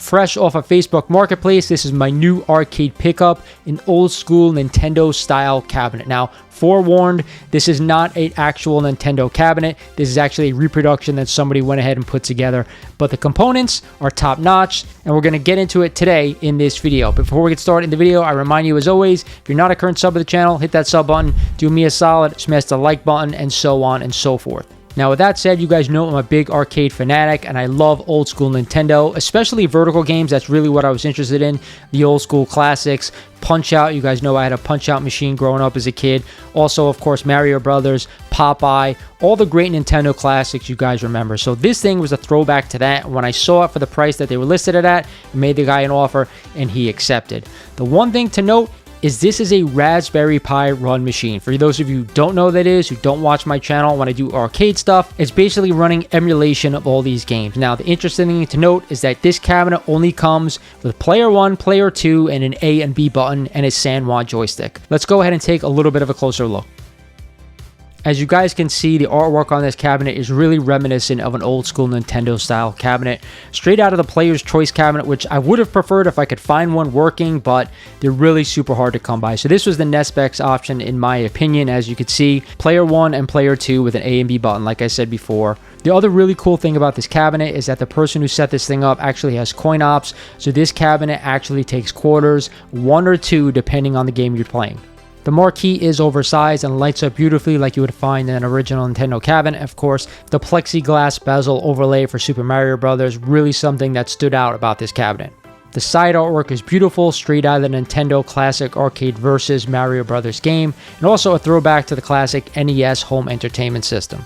fresh off of Facebook Marketplace. This is my new arcade pickup, an old school Nintendo style cabinet. Now, forewarned, this is not an actual Nintendo cabinet. This is actually a reproduction that somebody went ahead and put together, but the components are top notch, and we're going to get into it today in this video. Before we get started in the video, I remind you as always, if you're not a current sub of the channel, hit that sub button, do me a solid, smash the like button, and so on and so forth. Now, with that said, you guys know I'm a big arcade fanatic, and I love old school Nintendo, especially vertical games. That's really what I was interested in, the old school classics. Punch-Out, you guys know I had a Punch-Out machine growing up as a kid. Also, of course, Mario Brothers, Popeye, all the great Nintendo classics you guys remember. So this thing was a throwback to that. When I saw it for the price that they were listed at, I made the guy an offer, and he accepted. The one thing to note is this is a Raspberry Pi run machine. For those of you who don't know what that is, who don't watch my channel when I do arcade stuff, it's basically running emulation of all these games. Now, the interesting thing to note is that this cabinet only comes with player 1, player 2, and an A and B button and a Sanwa joystick. Let's go ahead and take a little bit of a closer look. As you guys can see, the artwork on this cabinet is really reminiscent of an old school Nintendo style cabinet, straight out of the Player's Choice cabinet, which I would have preferred if I could find one working, but they're really super hard to come by. So this was the NESPEX option in my opinion. As you can see, player 1 and player 2 with an A and B button, like I said before. The other really cool thing about this cabinet is that the person who set this thing up actually has coin ops, so this cabinet actually takes quarters, 1 or 2 depending on the game you're playing. The marquee is oversized and lights up beautifully like you would find in an original Nintendo cabinet. Of course, the plexiglass bezel overlay for Super Mario Brothers, really something that stood out about this cabinet. The side artwork is beautiful, straight out of the Nintendo Classic Arcade vs. Mario Brothers game, and also a throwback to the classic NES home entertainment system.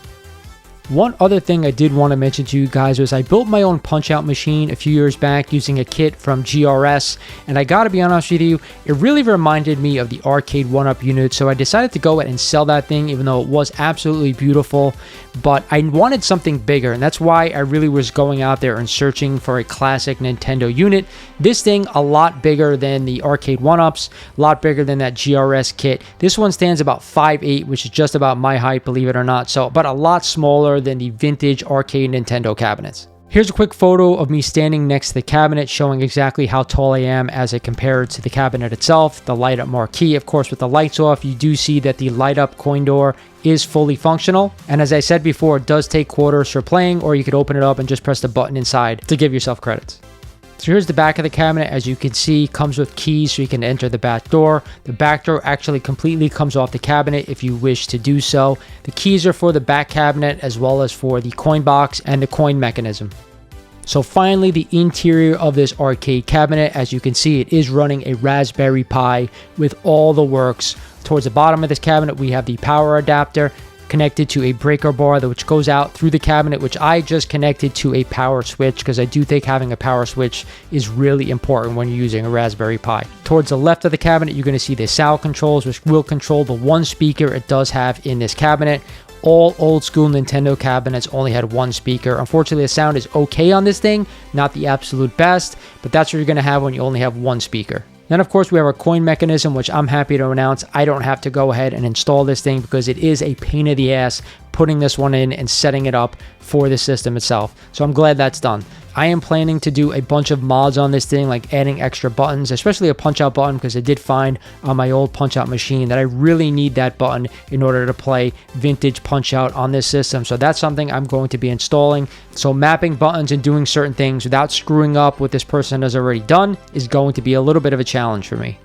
One other thing I did want to mention to you guys was I built my own Punch-Out machine a few years back using a kit from GRS, and I gotta be honest with you, it really reminded me of the arcade 1-up unit, so I decided to go ahead and sell that thing even though it was absolutely beautiful, but I wanted something bigger, and that's why I really was going out there and searching for a classic Nintendo unit. This thing, a lot bigger than the arcade 1-ups, a lot bigger than that GRS kit. This one stands about 5'8", which is just about my height, believe it or not, so but a lot smaller than the vintage arcade Nintendo cabinets. Here's a quick photo of me standing next to the cabinet showing exactly how tall I am as it compared to the cabinet itself. The light up marquee, of course, with the lights off, you do see that the light up coin door is fully functional. And as I said before, it does take quarters for playing, or you could open it up and just press the button inside to give yourself credits. So here's the back of the cabinet. As you can see, comes with keys so you can enter the back door. The back door actually completely comes off the cabinet if you wish to do so. The keys are for the back cabinet as well as for the coin box and the coin mechanism. So finally, the interior of this arcade cabinet, as you can see, it is running a Raspberry Pi with all the works. Towards the bottom of this cabinet, we have the power adapter connected to a breaker bar which goes out through the cabinet, which I just connected to a power switch because I do think having a power switch is really important when you're using a Raspberry Pi. Towards the left of the cabinet, you're going to see the sound controls, which will control the one speaker it does have in this cabinet. All old school Nintendo cabinets only had one speaker. Unfortunately, the sound is okay on this thing, not the absolute best, but that's what you're going to have when you only have one speaker. Then, of course, we have our coin mechanism, which I'm happy to announce I don't have to go ahead and install this thing because it is a pain in the ass putting this one in and setting it up for the system itself. So I'm glad that's done. I am planning to do a bunch of mods on this thing, like adding extra buttons, especially a punch-out button, because I did find on my old punch-out machine that I really need that button in order to play vintage punch-out on this system. So that's something I'm going to be installing. So mapping buttons and doing certain things without screwing up what this person has already done is going to be a little bit of a challenge for me.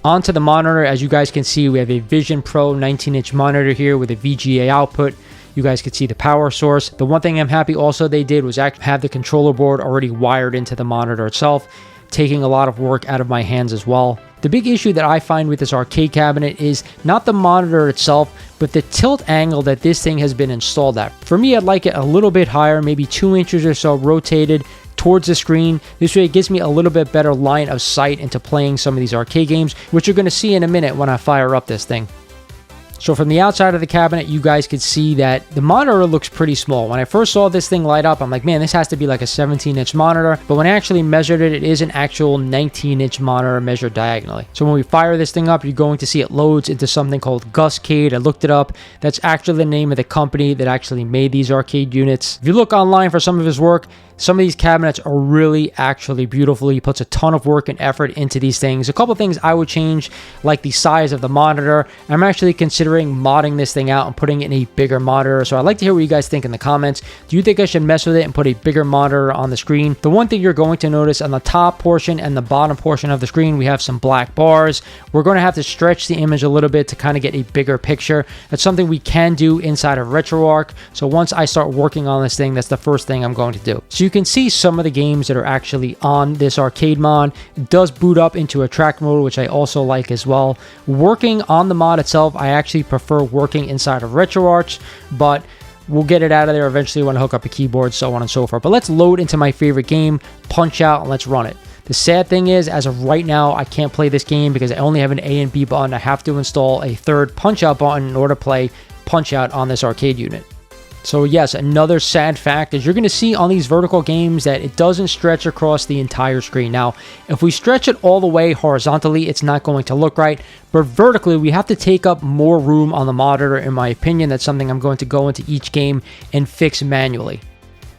Onto the monitor, as you guys can see, we have a Vision Pro 19-inch monitor here with a VGA output. You guys could see the power source. The one thing I'm happy also they did was actually have the controller board already wired into the monitor itself, taking a lot of work out of my hands as well. The big issue that I find with this arcade cabinet is not the monitor itself, but the tilt angle that this thing has been installed at. For me, I'd like it a little bit higher, maybe 2 inches or so rotated towards the screen. This way it gives me a little bit better line of sight into playing some of these arcade games, which you're going to see in a minute when I fire up this thing. So from the outside of the cabinet, you guys could see that the monitor looks pretty small. When I first saw this thing light up, I'm like, man, this has to be like a 17-inch monitor. But when I actually measured it, it is an actual 19-inch monitor measured diagonally. So when we fire this thing up, you're going to see it loads into something called Guscade. I looked it up. That's actually the name of the company that actually made these arcade units. If you look online for some of his work, some of these cabinets are really actually beautiful. He puts a ton of work and effort into these things. A couple things I would change, like the size of the monitor. I'm actually considering modding this thing out and putting it in a bigger monitor. So I'd like to hear what you guys think in the comments. Do you think I should mess with it and put a bigger monitor on the screen? The one thing you're going to notice on the top portion and the bottom portion of the screen, we have some black bars. We're going to have to stretch the image a little bit to kind of get a bigger picture. That's something we can do inside of RetroArch. So once I start working on this thing, that's the first thing I'm going to do. So you can see some of the games that are actually on this arcade mod. It does boot up into a track mode, which I also like as well. Working on the mod itself, I actually prefer working inside of RetroArch, but we'll get it out of there eventually when I hook up a keyboard, so on and so forth. But let's load into my favorite game, Punch-Out, and let's run it. The sad thing is, as of right now, I can't play this game because I only have an A and B button. I have to install a third Punch-Out button in order to play Punch-Out on this arcade unit. So yes, another sad fact is you're going to see on these vertical games that it doesn't stretch across the entire screen. Now, if we stretch it all the way horizontally, it's not going to look right. But vertically, we have to take up more room on the monitor, in my opinion. That's something I'm going to go into each game and fix manually.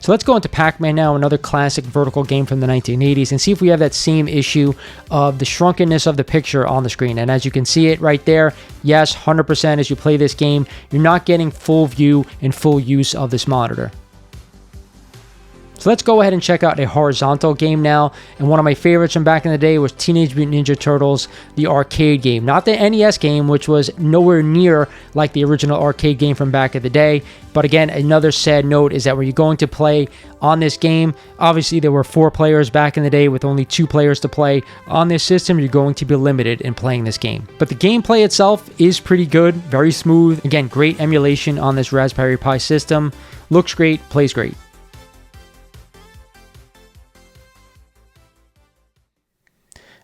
So let's go into Pac-Man now, another classic vertical game from the 1980s, and see if we have that same issue of the shrunkeness of the picture on the screen. And as you can see it right there, yes, 100% as you play this game, you're not getting full view and full use of this monitor. So let's go ahead and check out a horizontal game now. And one of my favorites from back in the day was Teenage Mutant Ninja Turtles, the arcade game. Not the NES game, which was nowhere near like the original arcade game from back in the day. But again, another sad note is that when you're going to play on this game, obviously there were 4 players back in the day with only 2 players to play. On this system, you're going to be limited in playing this game. But the gameplay itself is pretty good, very smooth. Again, great emulation on this Raspberry Pi system. Looks great, plays great.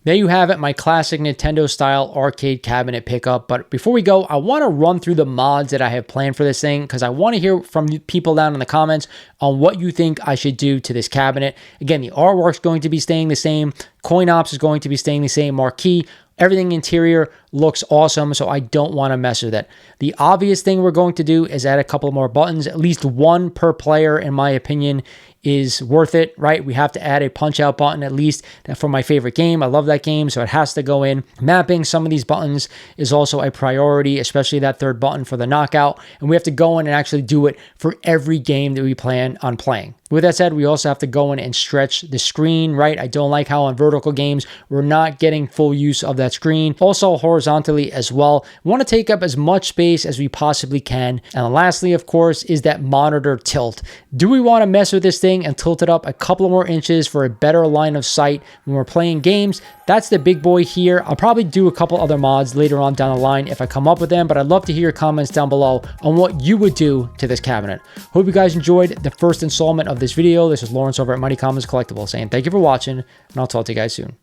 There you have it, my classic Nintendo style arcade cabinet pickup. But before we go, I want to run through the mods that I have planned for this thing because I want to hear from people down in the comments on what you think I should do to this cabinet. Again, the artwork's going to be staying the same. Coin ops is going to be staying the same. Marquee, everything interior looks awesome, so I don't want to mess with it. The obvious thing we're going to do is add a couple more buttons. At least one per player, in my opinion, is worth it, right? We have to add a Punch-Out button at least for my favorite game. I love that game, so it has to go in. Mapping some of these buttons is also a priority, especially that third button for the knockout. And we have to go in and actually do it for every game that we plan on playing. With that said, we also have to go in and stretch the screen, right? I don't like how on vertical games, we're not getting full use of that screen. Also horizontally as well. We want to take up as much space as we possibly can. And lastly, of course, is that monitor tilt. Do we want to mess with this thing and tilt it up a couple more inches for a better line of sight when we're playing games? That's the big boy here. I'll probably do a couple other mods later on down the line if I come up with them, but I'd love to hear your comments down below on what you would do to this cabinet. Hope you guys enjoyed the first installment of this video. This is Lawrence over at Mighty Commons Collectibles saying thank you for watching, and I'll talk to you guys soon.